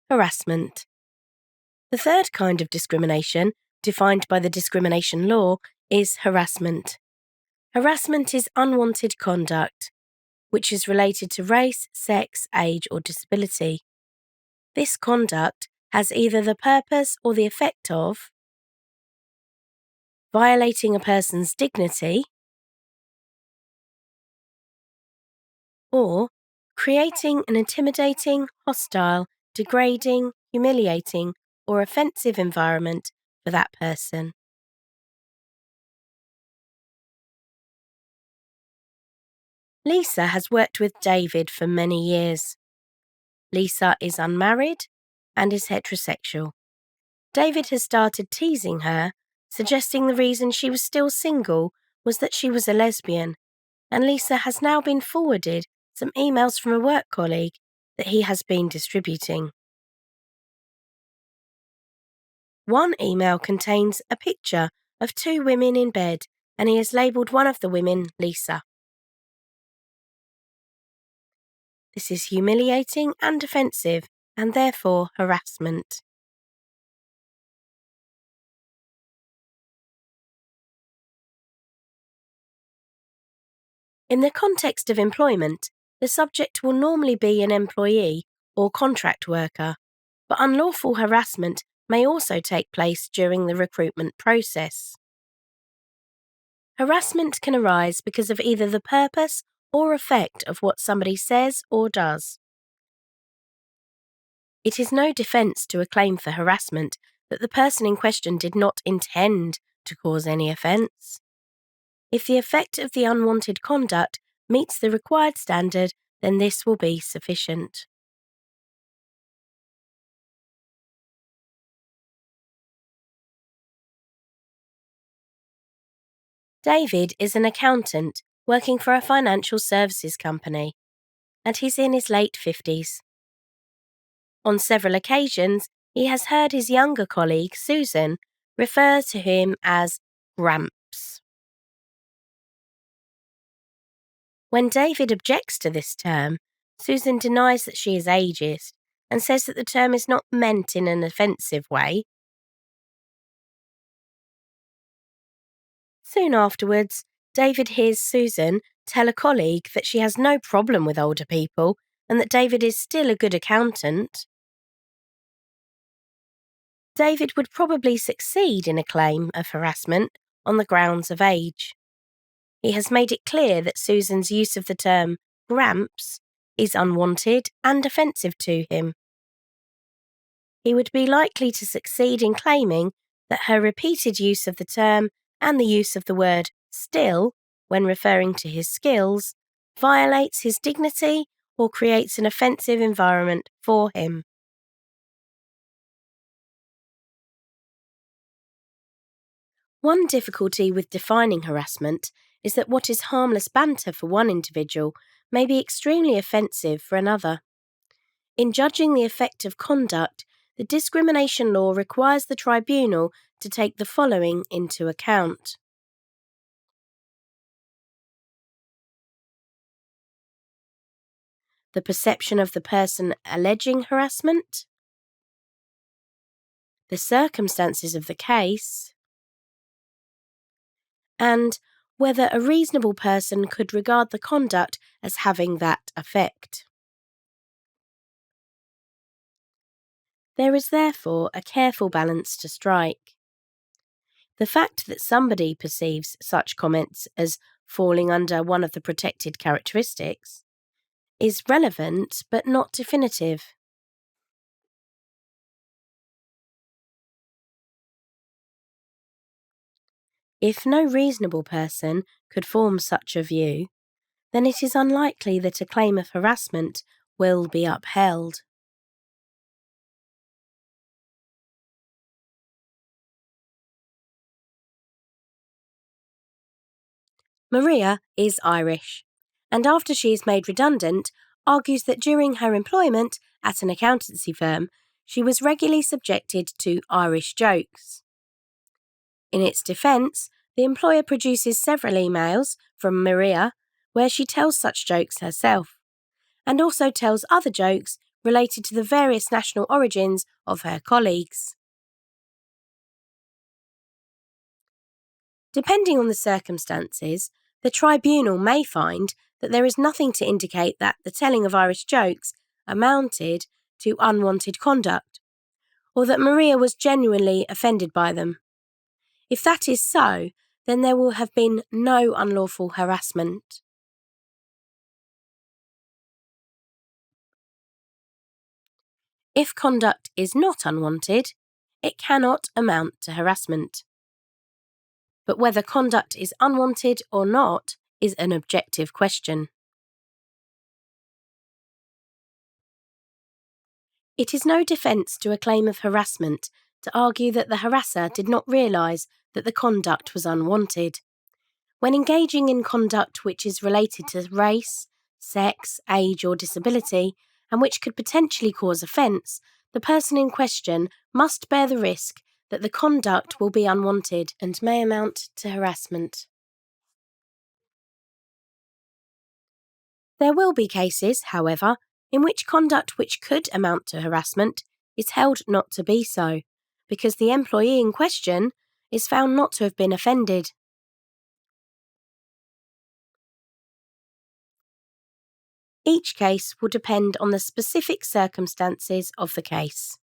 Harassment. The third kind of discrimination, defined by the discrimination law, is harassment. Harassment is unwanted conduct, which is related to race, sex, age, or disability. This conduct has either the purpose or the effect of violating a person's dignity or creating an intimidating, hostile, degrading, humiliating, or offensive environment for that person. Lisa has worked with David for many years. Lisa is unmarried and is heterosexual. David has started teasing her, suggesting the reason she was still single was that she was a lesbian, and Lisa has now been forwarded some emails from a work colleague that he has been distributing. One email contains a picture of two women in bed, and he has labelled one of the women Lisa. This is humiliating and offensive, and therefore harassment. In the context of employment, the subject will normally be an employee or contract worker, but unlawful harassment may also take place during the recruitment process. Harassment can arise because of either the purpose or effect of what somebody says or does. It is no defence to a claim for harassment that the person in question did not intend to cause any offence. If the effect of the unwanted conduct meets the required standard, then this will be sufficient. David is an accountant working for a financial services company, and he's in his late 50s. On several occasions, he has heard his younger colleague, Susan, refer to him as Gramps. When David objects to this term, Susan denies that she is ageist and says that the term is not meant in an offensive way. Soon afterwards, David hears Susan tell a colleague that she has no problem with older people and that David is still a good accountant. David would probably succeed in a claim of harassment on the grounds of age. He has made it clear that Susan's use of the term Gramps is unwanted and offensive to him. He would be likely to succeed in claiming that her repeated use of the term and the use of the word still when referring to his skills violates his dignity or creates an offensive environment for him. One difficulty with defining harassment is that what is harmless banter for one individual may be extremely offensive for another. In judging the effect of conduct, the discrimination law requires the tribunal to take the following into account. The perception of the person alleging harassment, the circumstances of the case, and whether a reasonable person could regard the conduct as having that effect. There is therefore a careful balance to strike. The fact that somebody perceives such comments as falling under one of the protected characteristics is relevant but not definitive. If no reasonable person could form such a view, then it is unlikely that a claim of harassment will be upheld. Maria is Irish, and after she is made redundant, argues that during her employment at an accountancy firm, she was regularly subjected to Irish jokes. In its defence, the employer produces several emails from Maria where she tells such jokes herself, and also tells other jokes related to the various national origins of her colleagues. Depending on the circumstances, the tribunal may find that there is nothing to indicate that the telling of Irish jokes amounted to unwanted conduct, or that Maria was genuinely offended by them. If that is so, then there will have been no unlawful harassment. If conduct is not unwanted, it cannot amount to harassment. But whether conduct is unwanted or not is an objective question. It is no defence to a claim of harassment to argue that the harasser did not realise that the conduct was unwanted. When engaging in conduct which is related to race, sex, age, or disability, and which could potentially cause offence, the person in question must bear the risk that the conduct will be unwanted and may amount to harassment. There will be cases, however, in which conduct which could amount to harassment is held not to be so, because the employee in question is found not to have been offended. Each case will depend on the specific circumstances of the case.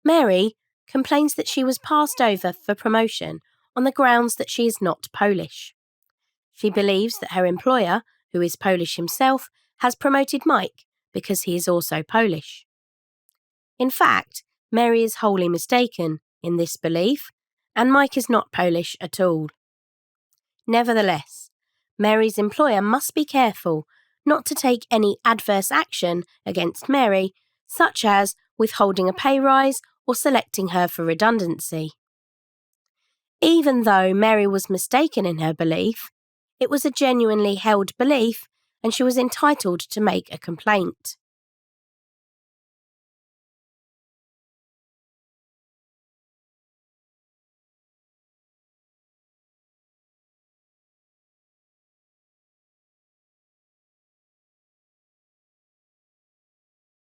Mary complains that she was passed over for promotion on the grounds that she is not Polish. She believes that her employer, who is Polish himself, has promoted Mike because he is also Polish. In fact, Mary is wholly mistaken in this belief, and Mike is not Polish at all. Nevertheless, Mary's employer must be careful not to take any adverse action against Mary, such as withholding a pay rise or selecting her for redundancy. Even though Mary was mistaken in her belief, it was a genuinely held belief and she was entitled to make a complaint.